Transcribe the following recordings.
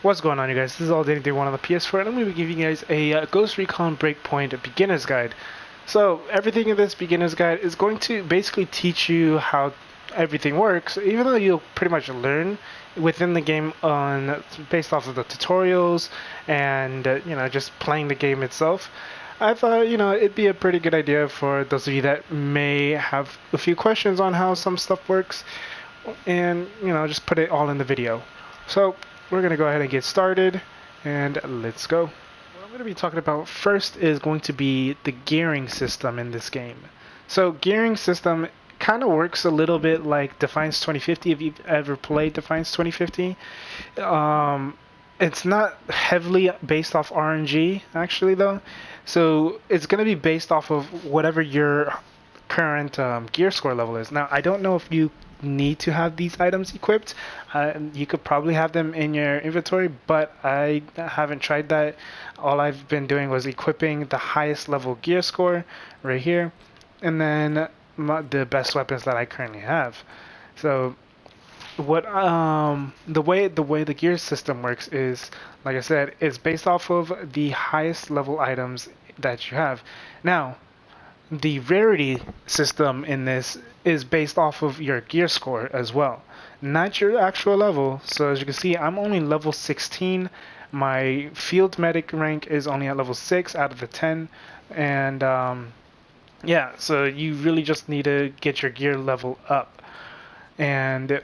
What's going on, you guys? This is All Day One on the PS4, and I'm going to be giving you guys a Ghost Recon Breakpoint beginner's guide. So everything in this beginner's guide is going to basically teach you how everything works, even though you'll pretty much learn within the game on based off of the tutorials and just playing the game itself. I thought it'd be a pretty good idea for those of you that may have a few questions on how some stuff works, and just put it all in the video. So we're going to go ahead and get started, and let's go. What I'm going to be talking about first is going to be the gearing system in this game. So gearing system kind of works a little bit like Defiance 2050, if you've ever played Defiance 2050. It's not heavily based off RNG, actually, though. So it's going to be based off of whatever your current gear score level is. Now, I don't know if you need to have these items equipped. You could probably have them in your inventory, but I haven't tried that. All I've been doing was equipping the highest level gear score right here, and then the best weapons that I currently have. So what the way the gear system works is, like I said, it's based off of the highest level items that you have. Now, the rarity system in this is based off of your gear score as well, not your actual level. So as you can see, I'm only level 16. My field medic rank is only at level 6 out of the 10, and yeah, so you really just need to get your gear level up. And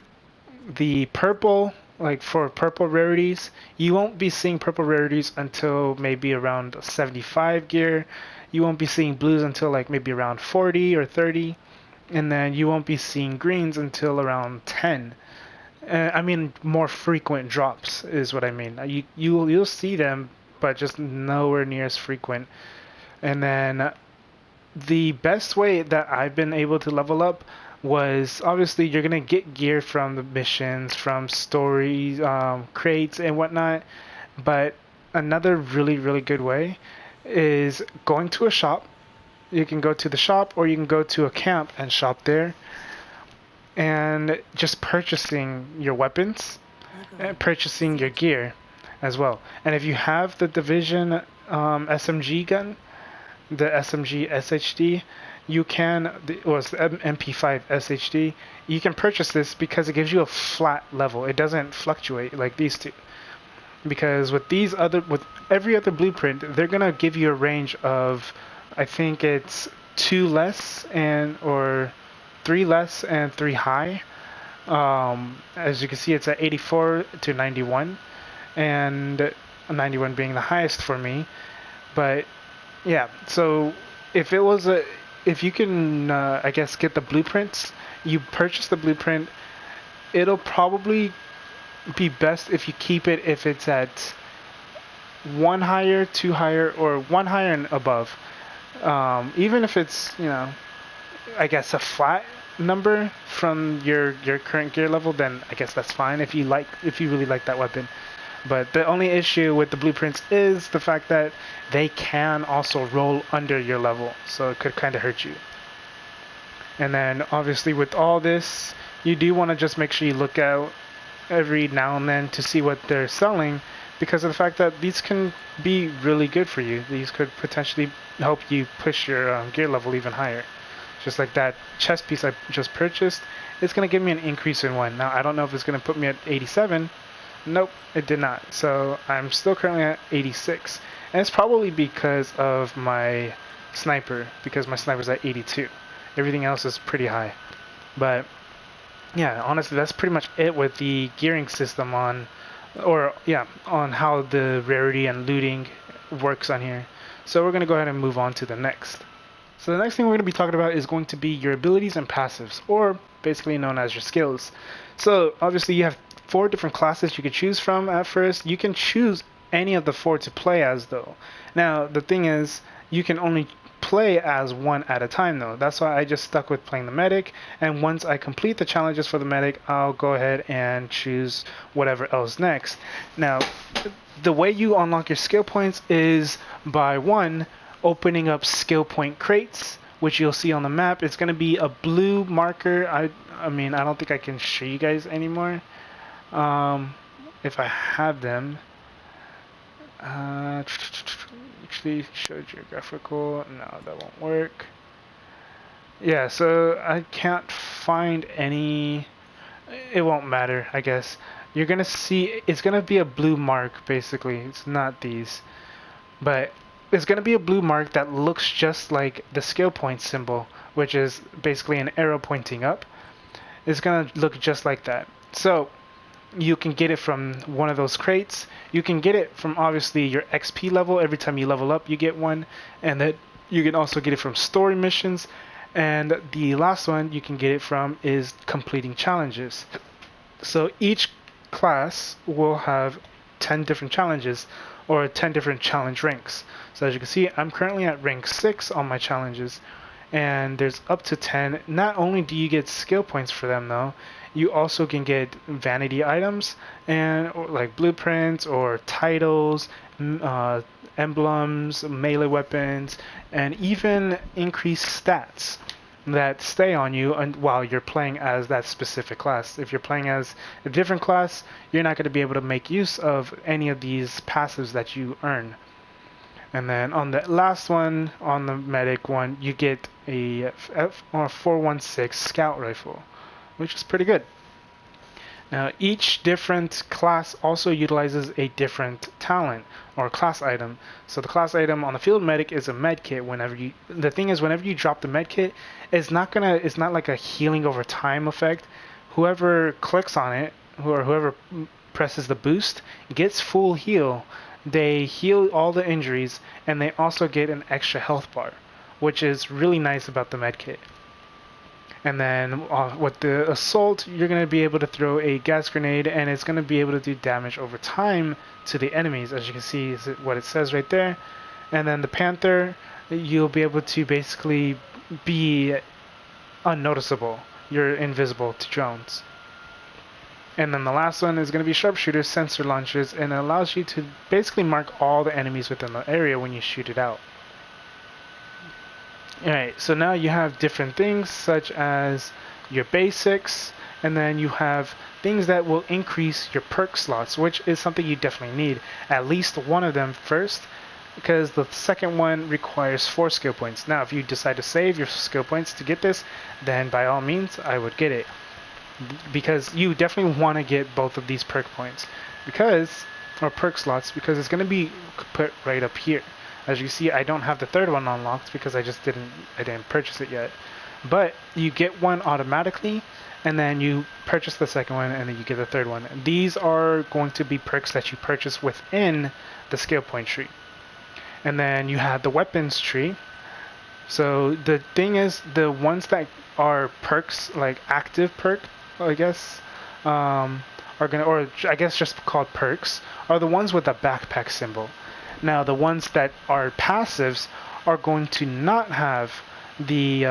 the purple, like for purple rarities, you won't be seeing purple rarities until maybe around 75 gear. You won't be seeing blues until like maybe around 40 or 30, and then you won't be seeing greens until around 10. I mean, more frequent drops is what I mean. You'll see them, but just nowhere near as frequent. And then the best way that I've been able to level up was, obviously you're gonna get gear from the missions, from stories, crates and whatnot. But another really good way is going to a shop. You can go to the shop, or you can go to a camp and shop there, and just purchasing your weapons and purchasing your gear as well. And if you have the Division SMG gun, the SMG SHD, you can, or it's MP5 SHD, you can purchase this because it gives you a flat level. It doesn't fluctuate like these two. Because with every other blueprint, they're gonna give you a range of, I think it's 2 less or 3 less and 3 high. As you can see, it's at 84 to 91, and 91 being the highest for me. But yeah, so if you can, I guess, get the blueprints, you purchase the blueprint, it'll probably be best if you keep it if it's at 1 higher, 2 higher, or 1 higher and above. Even if it's, I guess a flat number from your current gear level, then I guess that's fine if you really like that weapon. But the only issue with the blueprints is the fact that they can also roll under your level, so it could kind of hurt you. And then obviously with all this, you do want to just make sure you look out every now and then to see what they're selling, because of the fact that these can be really good for you. These could potentially help you push your gear level even higher. Just like that chest piece I just purchased, it's going to give me an increase in 1. Now, I don't know if it's going to put me at 87. Nope, it did not. So I'm still currently at 86. And it's probably because of my sniper, because my sniper's at 82. Everything else is pretty high. But yeah, honestly, that's pretty much it with the gearing system on how the rarity and looting works on here. So we're going to go ahead and move on to the next. So the next thing we're going to be talking about is going to be your abilities and passives, or basically known as your skills. So obviously you have 4 different classes you could choose from at first. You can choose any of the 4 to play as, though. Now the thing is, you can only play as one at a time, though. That's why I just stuck with playing the medic, and once I complete the challenges for the medic, I'll go ahead and choose whatever else next. Now, the way you unlock your skill points is by, 1, opening up skill point crates, which you'll see on the map. It's going to be a blue marker. I mean, I don't think I can show you guys anymore if I have them. Actually, show geographical. No, that won't work. Yeah, so I can't find any. It won't matter, I guess. You're gonna see it's gonna be a blue mark basically. It's not these, but it's gonna be a blue mark that looks just like the skill point symbol, which is basically an arrow pointing up. It's gonna look just like that. So you can get it from one of those crates. You can get it from obviously your XP level. Every time you level up, you get one, and then you can also get it from story missions. And the last one you can get it from is completing challenges. So each class will have 10 different challenges or 10 different challenge ranks. So as you can see, I'm currently at rank 6 on my challenges, and there's up to 10. Not only do you get skill points for them though, you also can get vanity items and like blueprints or titles, emblems, melee weapons, and even increased stats that stay on you while you're playing as that specific class. If you're playing as a different class, you're not going to be able to make use of any of these passives that you earn. And then on the last one, on the medic one, you get a 416 scout rifle, which is pretty good. Now, each different class also utilizes a different talent or class item. So the class item on the field medic is a med kit. Whenever you drop the med kit, it's not like a healing over time effect. Whoever clicks on it, or whoever presses the boost, gets full heal. They heal all the injuries, and they also get an extra health bar, which is really nice about the med kit. And then with the assault, you're going to be able to throw a gas grenade, and it's going to be able to do damage over time to the enemies, as you can see is what it says right there. And then the panther, you'll be able to basically be unnoticeable. You're invisible to drones. And then the last one is going to be sharpshooter sensor launchers, and it allows you to basically mark all the enemies within the area when you shoot it out. Alright, so now you have different things such as your basics, and then you have things that will increase your perk slots, which is something you definitely need. At least one of them first, because the second one requires 4 skill points. Now, if you decide to save your skill points to get this, then by all means, I would get it. Because you definitely want to get both of these perk points, or perk slots, because it's going to be put right up here. As you see, I don't have the third one unlocked because I didn't purchase it yet. But you get one automatically, and then you purchase the second one, and then you get the third one. These are going to be perks that you purchase within the skill point tree. And then you have the weapons tree. So the thing is, the ones that are perks, like active perk, I guess, are gonna, or I guess just called perks, are the ones with the backpack symbol. Now, the ones that are passives are going to not have the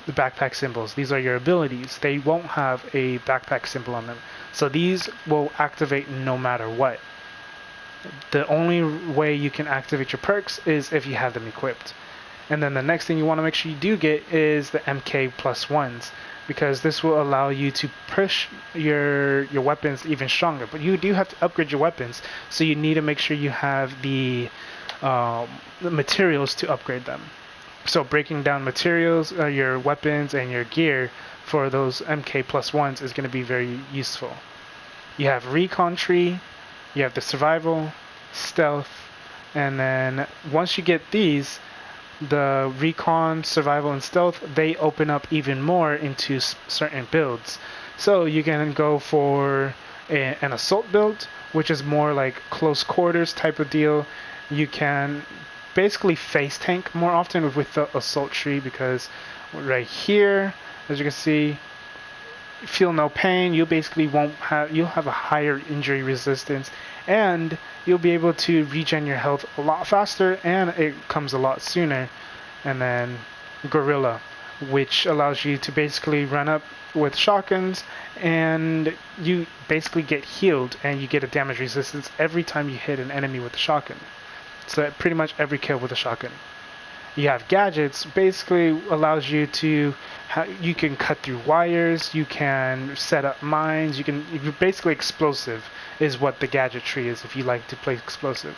backpack symbols. These are your abilities. They won't have a backpack symbol on them. So these will activate no matter what. The only way you can activate your perks is if you have them equipped. And then the next thing you want to make sure you do get is the MK plus ones, because this will allow you to push your weapons even stronger. But you do have to upgrade your weapons, so you need to make sure you have the materials to upgrade them. So breaking down materials, your weapons, and your gear for those MK plus ones is going to be very useful. You have Recon tree, you have the survival, stealth, and then once you get these, the recon, survival, and stealth, they open up even more into certain builds. So you can go for an assault build, which is more like close quarters type of deal. You can basically face tank more often with the assault tree, because right here, as you can see, feel no pain. You basically you'll have a higher injury resistance, and you'll be able to regen your health a lot faster, and it comes a lot sooner. And then Gorilla, which allows you to basically run up with shotguns, and you basically get healed, and you get a damage resistance every time you hit an enemy with a shotgun. So pretty much every kill with a shotgun. You have gadgets, basically allows you to you can cut through wires, you can set up mines, you're basically explosive is what the gadget tree is if you like to play explosive.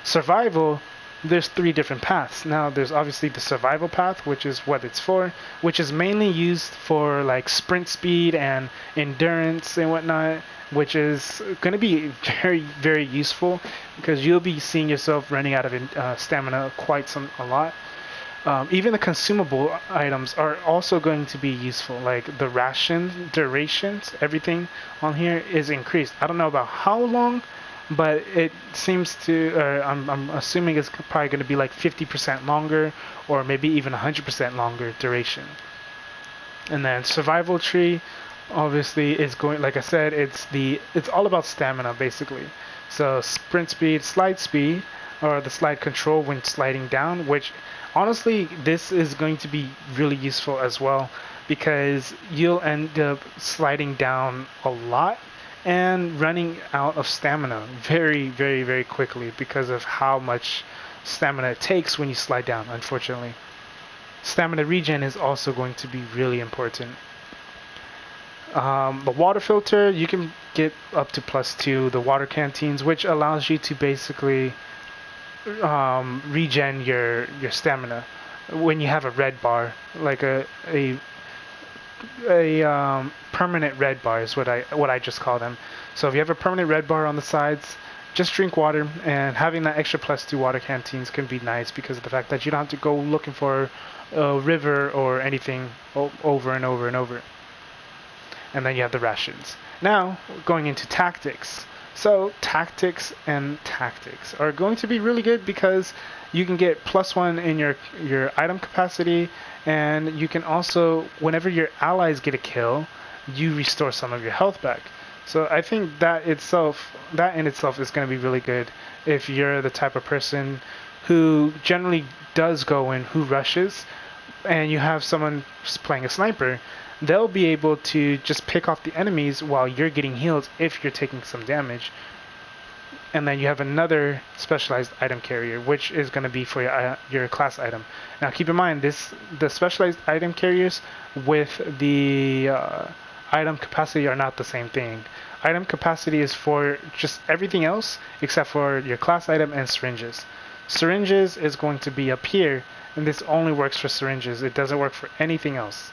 Survival, there's 3 different paths. Now there's obviously the survival path, which is what it's for, which is mainly used for like sprint speed and endurance and whatnot, which is going to be very, very useful because you'll be seeing yourself running out of stamina a lot. Even the consumable items are also going to be useful, like the ration durations, everything on here is increased. I don't know about how long, but it seems to, I'm assuming it's probably going to be like 50% longer or maybe even 100% longer duration. And then survival tree, obviously is going, like I said, it's all about stamina basically. So sprint speed, or the slide control when sliding down, which honestly this is going to be really useful as well because you'll end up sliding down a lot and running out of stamina very, very, very quickly because of how much stamina it takes when you slide down, unfortunately. Stamina regen is also going to be really important. The water filter, you can get up to +2. The water canteens, which allows you to basically regen your stamina when you have a red bar, like a permanent red bar is what I just call them. So if you have a permanent red bar on the sides, just drink water, and having that extra +2 water canteens can be nice because of the fact that you don't have to go looking for a river or anything over and over and over. And then you have the rations. Now, going into tactics. So tactics are going to be really good because you can get +1 in your item capacity, and you can also, whenever your allies get a kill, you restore some of your health back. So I think that in itself is going to be really good if you're the type of person who generally does go in, who rushes, and you have someone playing a sniper. They'll be able to just pick off the enemies while you're getting healed if you're taking some damage. And then you have another specialized item carrier, which is going to be for your class item. Now keep in mind, the specialized item carriers with the item capacity are not the same thing. Item capacity is for just everything else except for your class item and syringes. Syringes is going to be up here, and this only works for syringes. It doesn't work for anything else.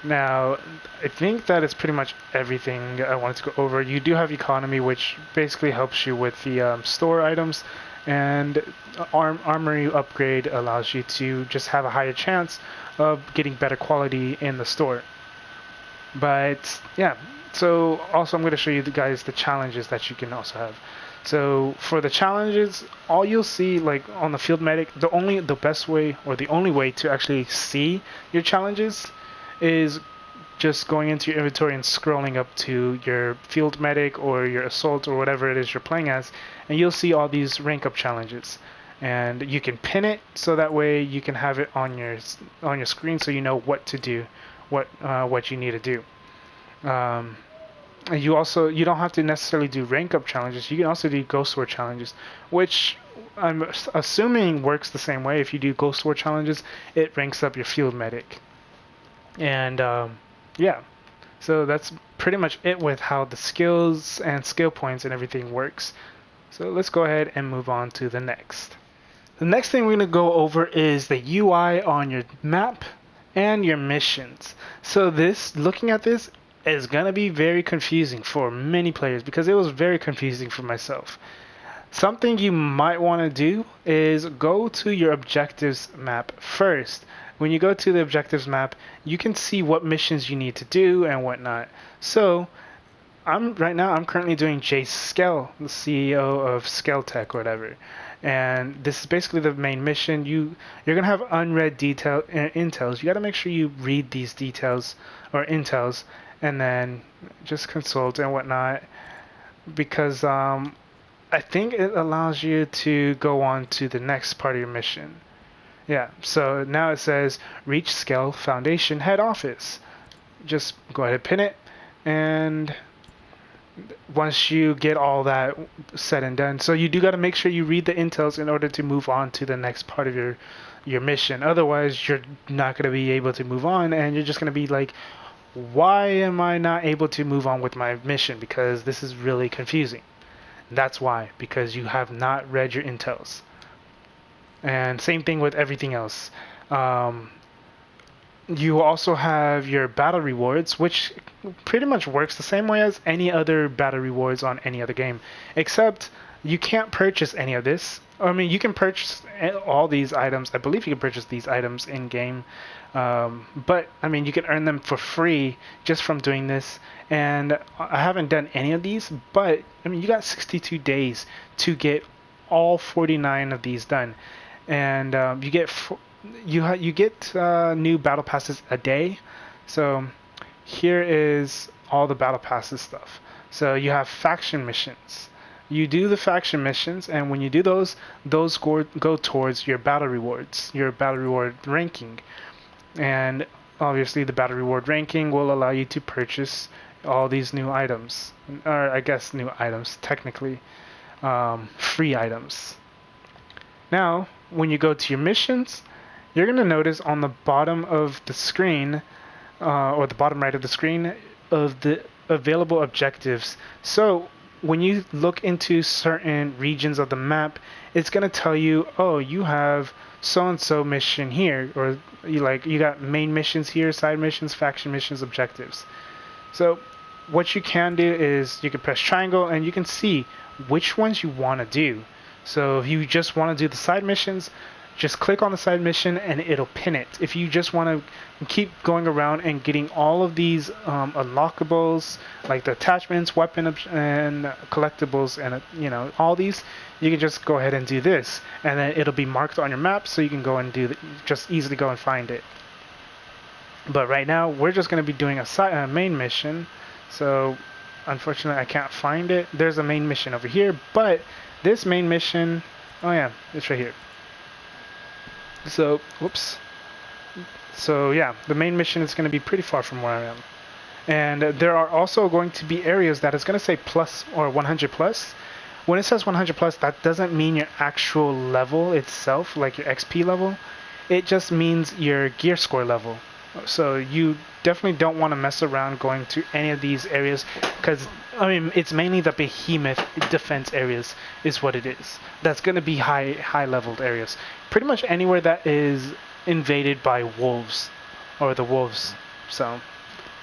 Now, I think that is pretty much everything I wanted to go over. You do have economy, which basically helps you with the store items, and armory upgrade allows you to just have a higher chance of getting better quality in the store. But yeah, so also I'm going to show you guys the challenges that you can also have. So for the challenges, all you'll see, like on the field medic, the best way or the only way to actually see your challenges is just going into your inventory and scrolling up to your field medic or your assault or whatever it is you're playing as, and you'll see all these rank up challenges. And you can pin it so that way you can have it on your screen so you know what to do, what you need to do. And you don't have to necessarily do rank up challenges. You can also do ghost war challenges, which I'm assuming works the same way. If you do ghost war challenges, it ranks up your field medic. And yeah, so that's pretty much it with how the skills and skill points and everything works. So let's go ahead and move on to the next. The next thing we're going to go over is the UI on your map and your missions. So looking at this is going to be very confusing for many players because it was very confusing for myself. Something you might want to do is go to your objectives map first. When you go to the objectives map, you can see what missions you need to do and whatnot. So I'm currently doing Jay Skell, the CEO of Skelltech or whatever. And this is basically the main mission. You're gonna have unread intels. You gotta make sure you read these details or intels, and then just consult and whatnot, because I think it allows you to go on to the next part of your mission. Yeah, so now it says reach Skell Foundation head office. Just go ahead and pin it, and once you get all that said and done, so you do got to make sure you read the intels in order to move on to the next part of your mission. Otherwise, you're not going to be able to move on, and you're just going to be like, why am I not able to move on with my mission? Because this is really confusing. That's why, because you have not read your intels. And same thing with everything else. Um, you also have your battle rewards, which pretty much works the same way as any other battle rewards on any other game, except you can't purchase any of this. I mean, you can purchase all these items. I believe you can purchase these items in game, but I mean, you can earn them for free just from doing this. And I haven't done any of these, but I mean, you got 62 days to get all 49 of these done, and you get new battle passes a day. So here is all the battle passes stuff. So you have faction missions. You do the faction missions, and when you do those go towards your battle rewards, your battle reward ranking. And obviously the battle reward ranking will allow you to purchase all these new items, or I guess new items, technically free items. Now when you go to your missions, you're going to notice on the bottom of the screen, or the bottom right of the screen, of the available objectives. So when you look into certain regions of the map, it's going to tell you, oh, you have so-and-so mission here, or you got main missions here, side missions, faction missions, objectives. So what you can do is you can press triangle and you can see which ones you want to do. So if you just want to do the side missions, just click on the side mission and it'll pin it. If you just want to keep going around and getting all of these unlockables, like the attachments, weapon and collectibles, and all these, you can just go ahead and do this, and then it'll be marked on your map, so you can go and just easily go and find it. But right now we're just going to be doing a main mission. So unfortunately I can't find it. There's a main mission over here, but this main mission, oh yeah, it's right here. So, whoops. So yeah, the main mission is going to be pretty far from where I am. And there are also going to be areas that is going to say plus or 100 plus. When it says 100 plus, that doesn't mean your actual level itself, like your XP level. It just means your gear score level. So you definitely don't want to mess around going to any of these areas, because I mean, it's mainly the behemoth defense areas is what it is. That's going to be high leveled areas. Pretty much anywhere that is invaded by wolves or the wolves. So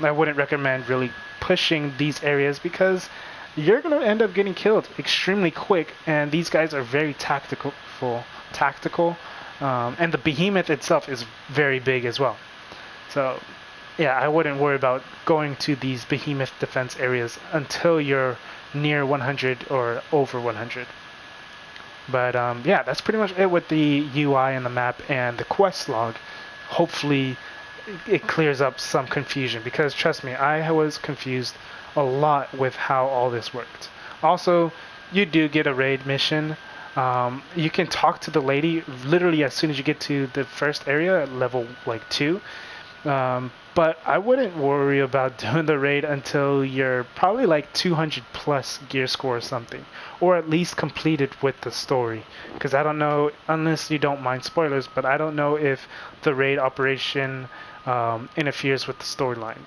I wouldn't recommend really pushing these areas, because you're going to end up getting killed extremely quick, and these guys are very tactical, and the behemoth itself is very big as well. So yeah, I wouldn't worry about going to these behemoth defense areas until you're near 100 or over 100. But yeah, that's pretty much it with the UI and the map and the quest log. Hopefully it clears up some confusion, because trust me, I was confused a lot with how all this worked. Also, you do get a raid mission. You can talk to the lady literally as soon as you get to the first area at level 2. But I wouldn't worry about doing the raid until you're probably 200 plus gear score or something, or at least completed with the story. Because I don't know, unless you don't mind spoilers, but I don't know if the raid operation interferes with the storyline.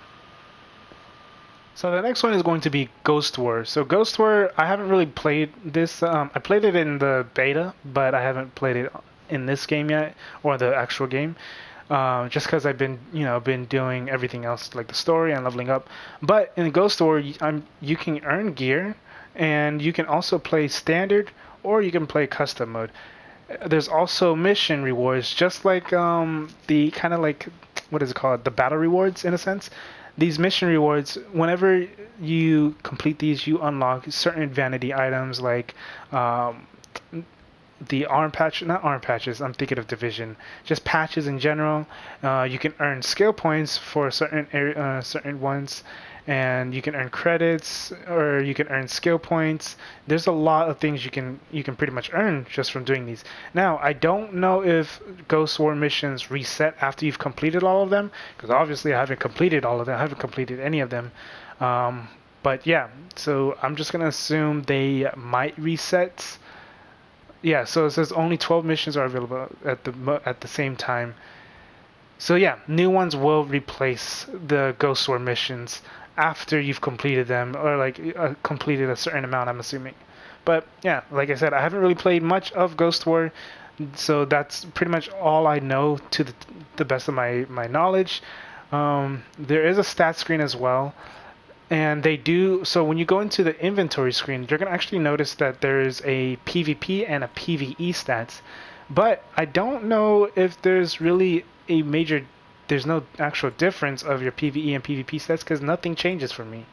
So the next one is going to be Ghost War. So Ghost War, I haven't really played this. I played it in the beta, but I haven't played it in this game yet, or the actual game. Just because I've been doing everything else, like the story and leveling up. But in Ghost War, you can earn gear, and you can also play standard, or you can play custom mode. There's also mission rewards, just like the kind of like, what is it called, the battle rewards in a sense. These mission rewards, whenever you complete these, you unlock certain vanity items like the not arm patches, I'm thinking of division, just patches in general. You can earn skill points for certain ones, and you can earn credits, or you can earn skill points. There's a lot of things you can pretty much earn just from doing these. Now, I don't know if Ghost War missions reset after you've completed all of them, because obviously I haven't completed all of them. I haven't completed any of them. But yeah, so I'm just gonna assume they might reset. Yeah, so it says only 12 missions are available at the same time. So yeah, new ones will replace the Ghost War missions after you've completed them, or completed a certain amount, I'm assuming. But yeah, like I said, I haven't really played much of Ghost War, so that's pretty much all I know to the best of my knowledge. There is a stat screen as well, and they do, so when you go into the inventory screen, you're going to actually notice that there's a PvP and a PvE stats. But I don't know if there's really a major, there's no actual difference of your PvE and PvP stats because nothing changes for me.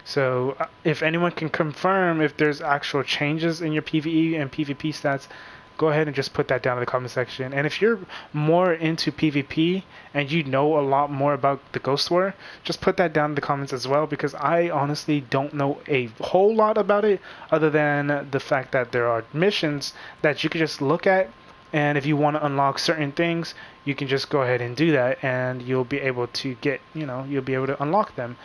So if anyone can confirm if there's actual changes in your PvE and PvP stats, go ahead and just put that down in the comment section. And if you're more into PvP and you know a lot more about the Ghost War, just put that down in the comments as well, because I honestly don't know a whole lot about it other than the fact that there are missions that you can just look at, and if you want to unlock certain things, you can just go ahead and do that, and you'll be able to get, you'll be able to unlock them,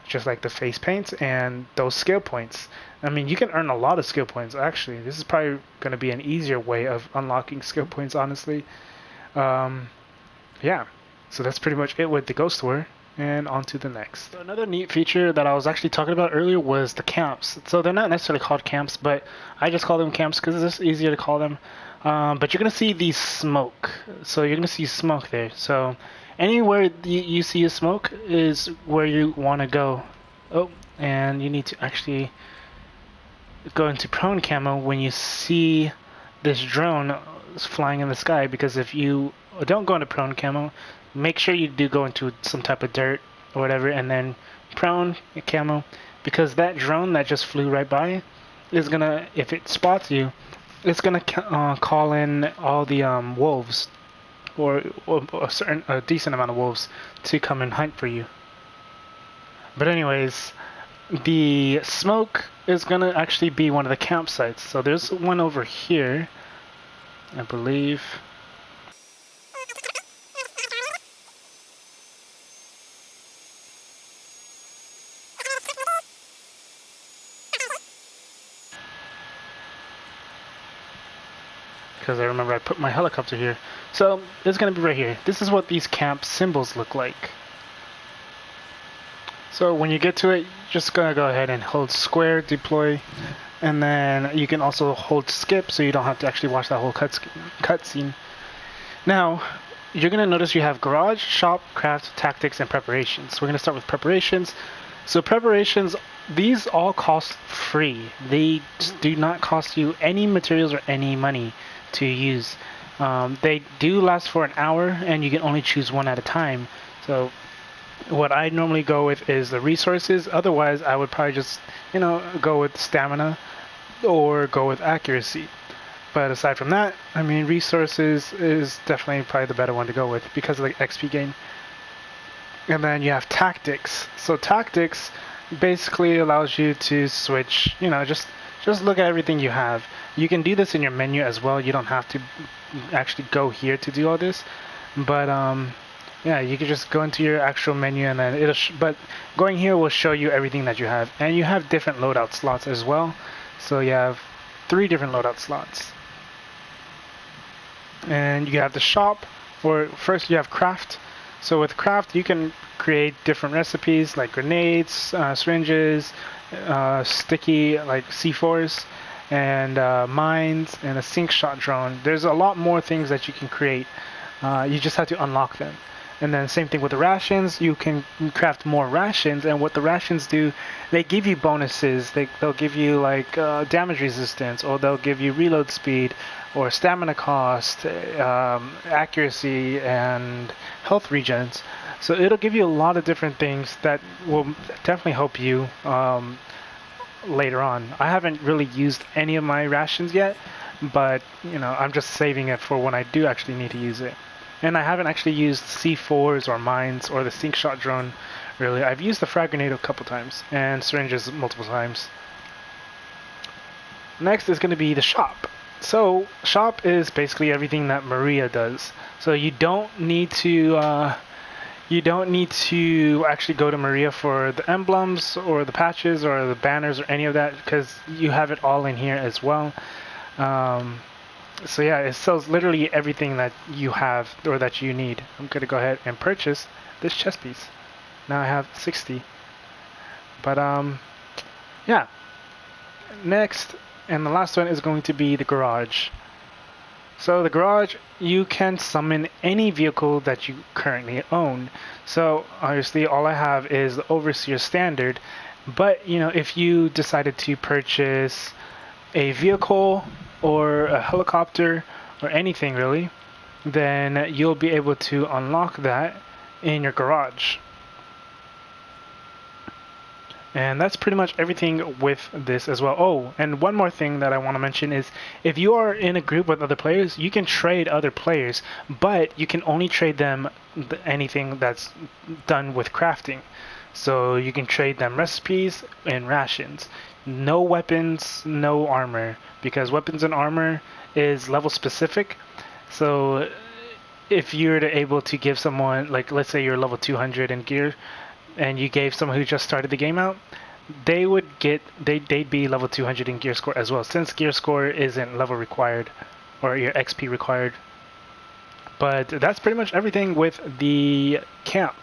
just like the face paints and those skill points. I mean, you can earn a lot of skill points, actually. This is probably going to be an easier way of unlocking skill points, honestly. Yeah, so that's pretty much it with the Ghost War, and on to the next. So another neat feature that I was actually talking about earlier was the camps. So they're not necessarily called camps, but I just call them camps because it's just easier to call them. But you're going to see the smoke. So you're going to see smoke there. So anywhere you see a smoke is where you want to go. Oh, and you need to actually go into prone camo when you see this drone flying in the sky, because if you don't go into prone camo, make sure you do go into some type of dirt or whatever, and then prone camo, because that drone that just flew right by is gonna, if it spots you, it's gonna call in all the wolves, or a decent amount of wolves to come and hunt for you. But anyways, the smoke is gonna actually be one of the campsites. So there's one over here, I believe. Because I remember I put my helicopter here. So it's gonna be right here. This is what these camp symbols look like. So when you get to it, you're just gonna go ahead and hold square, deploy, and then you can also hold skip, so you don't have to actually watch that whole cutscene. Now, you're gonna notice you have garage, shop, craft, tactics, and preparations. We're gonna start with preparations. So preparations, these all cost free. They do not cost you any materials or any money to use. They do last for an hour, and you can only choose one at a time. So what I normally go with is the resources. Otherwise, I would probably just, go with stamina or go with accuracy. But aside from that, I mean, resources is definitely probably the better one to go with because of the XP gain. And then you have tactics. So tactics basically allows you to switch, just look at everything you have. You can do this in your menu as well. You don't have to actually go here to do all this. But yeah, you can just go into your actual menu, and then but going here will show you everything that you have. And you have different loadout slots as well. So you have 3 different loadout slots. And you have the shop, or first you have craft. So with craft, you can create different recipes like grenades, syringes, sticky like C4s, and mines, and a sync shot drone. There's a lot more things that you can create. You just have to unlock them. And then same thing with the rations. You can craft more rations, and what the rations do, they give you bonuses. They'll give you like damage resistance, or they'll give you reload speed, or stamina cost, accuracy, and health regens. So it'll give you a lot of different things that will definitely help you later on. I haven't really used any of my rations yet, but I'm just saving it for when I do actually need to use it. And I haven't actually used C4s or mines or the sync shot drone, really. I've used the frag grenade a couple times, and syringes multiple times. Next is going to be the shop. So shop is basically everything that Maria does. So you don't need to actually go to Maria for the emblems or the patches or the banners or any of that, because you have it all in here as well. So yeah, it sells literally everything that you have or that you need. I'm going to go ahead and purchase this chest piece. Now I have 60. But yeah. next, and the last one is going to be the garage. So the garage, you can summon any vehicle that you currently own. So obviously all I have is the Overseer Standard, but you know, if you decided to purchase a vehicle or a helicopter or anything really, then you'll be able to unlock that in your garage. And that's pretty much everything with this as well. Oh, and one more thing that I want to mention is if you are in a group with other players, you can trade other players, but you can only trade them anything that's done with crafting. So you can trade them recipes and rations. No weapons, no armor, because weapons and armor is level specific. So if you're able to give someone, like let's say you're level 200 in gear, and you gave someone who just started the game out, they would get they'd be level 200 in gear score as well, since gear score isn't level required or your XP required. But that's pretty much everything with the camp.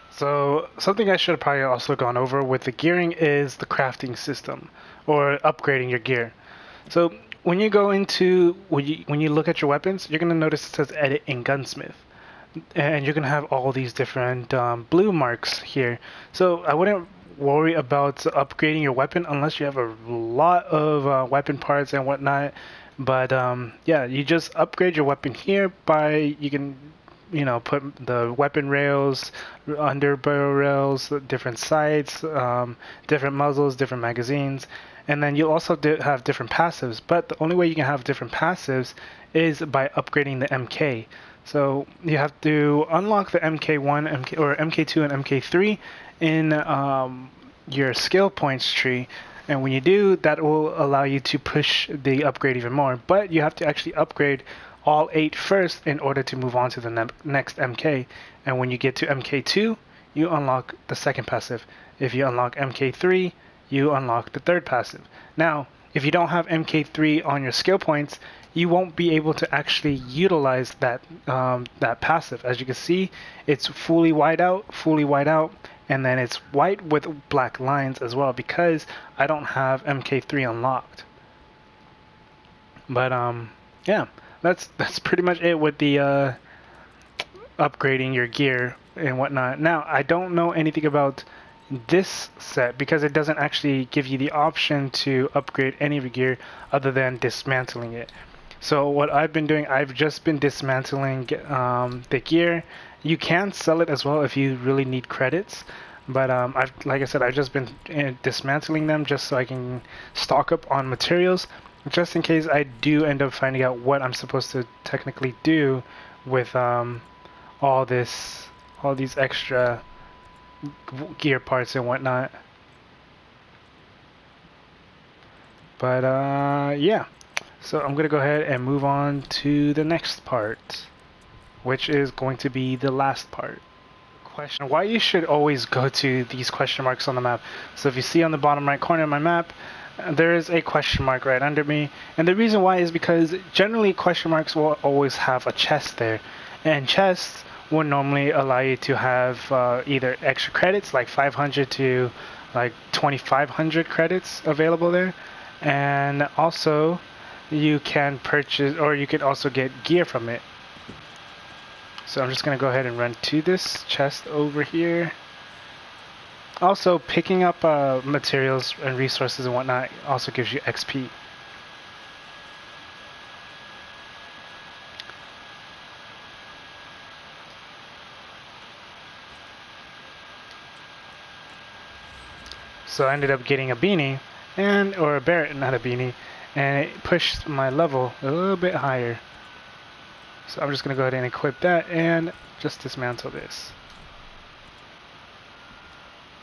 So something I should have probably also gone over with the gearing is the crafting system or upgrading your gear. So when you go into when you look at your weapons, you're gonna notice it says edit in gunsmith, and you're gonna have all these different blue marks here. So I wouldn't worry about upgrading your weapon unless you have a lot of weapon parts and whatnot. But yeah, you just upgrade your weapon here by you can put the weapon rails, under barrel rails, different sights, different muzzles, different magazines. And then you'll also have different passives, but the only way you can have different passives is by upgrading the MK. So you have to unlock the MK1, or MK2 and MK3 in your skill points tree. And when you do, that will allow you to push the upgrade even more. But you have to actually upgrade all 8 first in order to move on to the next MK. And when you get to MK2, you unlock the second passive. If you unlock MK3, you unlock the third passive. Now, if you don't have MK3 on your skill points, you won't be able to actually utilize that passive. As you can see, it's fully white out, and then it's white with black lines as well because I don't have MK3 unlocked. But yeah, that's pretty much it with the upgrading your gear and whatnot. Now, I don't know anything about this set because it doesn't actually give you the option to upgrade any of your gear other than dismantling it. So what I've been doing, I've just been dismantling the gear. You can sell it as well if you really need credits, but like I said, I've just been dismantling them just so I can stock up on materials, just in case I do end up finding out what I'm supposed to technically do with all these extra gear parts and whatnot. But yeah, so I'm gonna go ahead and move on to the next part, which is going to be the last part. Question: why you should always go to these question marks on the map. So if you see on the bottom right corner of my map, there is a question mark right under me, and the reason why is because generally question marks will always have a chest there, and chests would normally allow you to have either extra credits like 500 to like 2500 credits available there, and also you can purchase, or you could also get gear from it. So I'm just gonna go ahead and run to this chest over here. Also, picking up materials and resources and whatnot also gives you XP. So I ended up getting a beanie, or a beret, not a beanie, and it pushed my level a little bit higher. So I'm just going to go ahead and equip that and just dismantle this.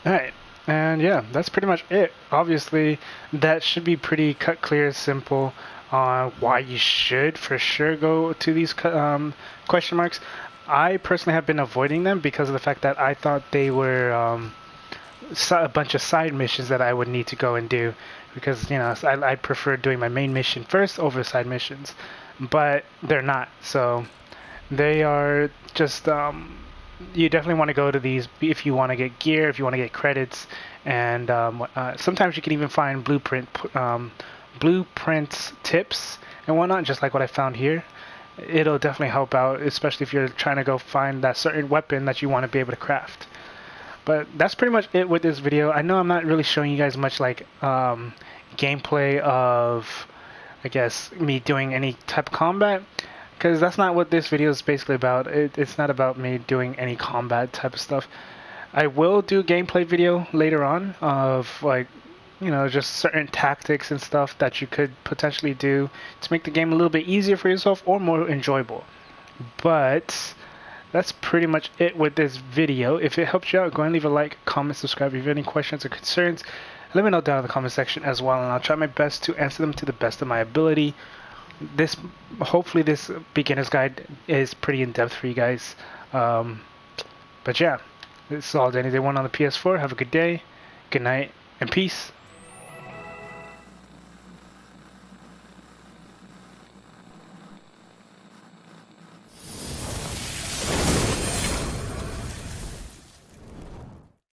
Alright, and yeah, that's pretty much it. Obviously, that should be pretty cut, clear, simple on why you should for sure go to these question marks. I personally have been avoiding them because of the fact that I thought they were a bunch of side missions that I would need to go and do, because I prefer doing my main mission first over side missions, but they're not. So they are just you definitely want to go to these if you want to get gear, if you want to get credits, and sometimes you can even find blueprints, tips, and whatnot, just like what I found here. It'll definitely help out, especially if you're trying to go find that certain weapon that you want to be able to craft. But that's pretty much it with this video. I know I'm not really showing you guys much like gameplay of, I guess, me doing any type of combat, because that's not what this video is basically about. It's not about me doing any combat type of stuff. I will do a gameplay video later on of, like, you know, just certain tactics and stuff that you could potentially do to make the game a little bit easier for yourself or more enjoyable. But that's pretty much it with this video. If it helped you out, go ahead and leave a like, comment, subscribe. If you have any questions or concerns, let me know down in the comment section as well, and I'll try my best to answer them to the best of my ability. Hopefully this beginner's guide is pretty in-depth for you guys. But yeah, this is all Danny Day 1 on the PS4. Have a good day, good night, and peace.